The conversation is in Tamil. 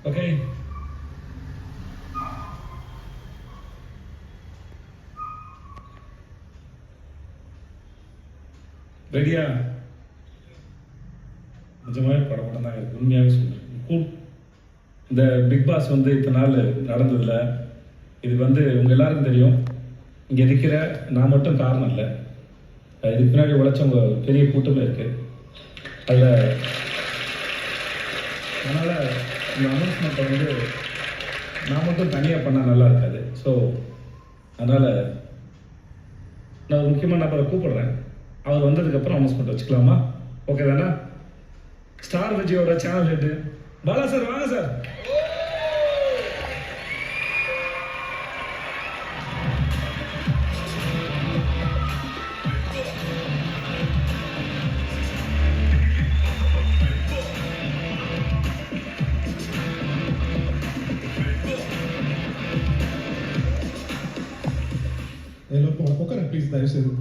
ஓகே, ரெடியா? நிஜமாவே படம் தான் இருக்கு, உண்மையாகவே சொல்கிறேன். இந்த பிக் பாஸ் வந்து இத்தனை நாள் நடந்ததில்ல. இது வந்து உங்கள் எல்லாருக்கும் தெரியும். இங்கே இருக்கிற நான் மட்டும் காரணம் இல்லை, இதுக்கு பின்னாடி உழைச்சவங்க பெரிய கூட்டமே இருக்குது அதில். அதனால் இந்த அனௌன்ஸ்மெண்ட்டை வந்து நான் மட்டும் தனியாக பண்ணால் நல்லா இருக்காது. ஸோ அதனால் நான் ஒரு முக்கியமான நபரை கூப்பிடுறேன். அவர் வந்ததுக்கப்புறம் அனௌன்ஸ்மெண்ட் வச்சுக்கலாமா? ஓகே தானே? ஸ்டார் விஜயோட சேனல் ஹெட்டு பாலா சார், வாங்க சார். எல்லாருக்கும் உட்கார ப்ளீஸ், தயவு செய்து.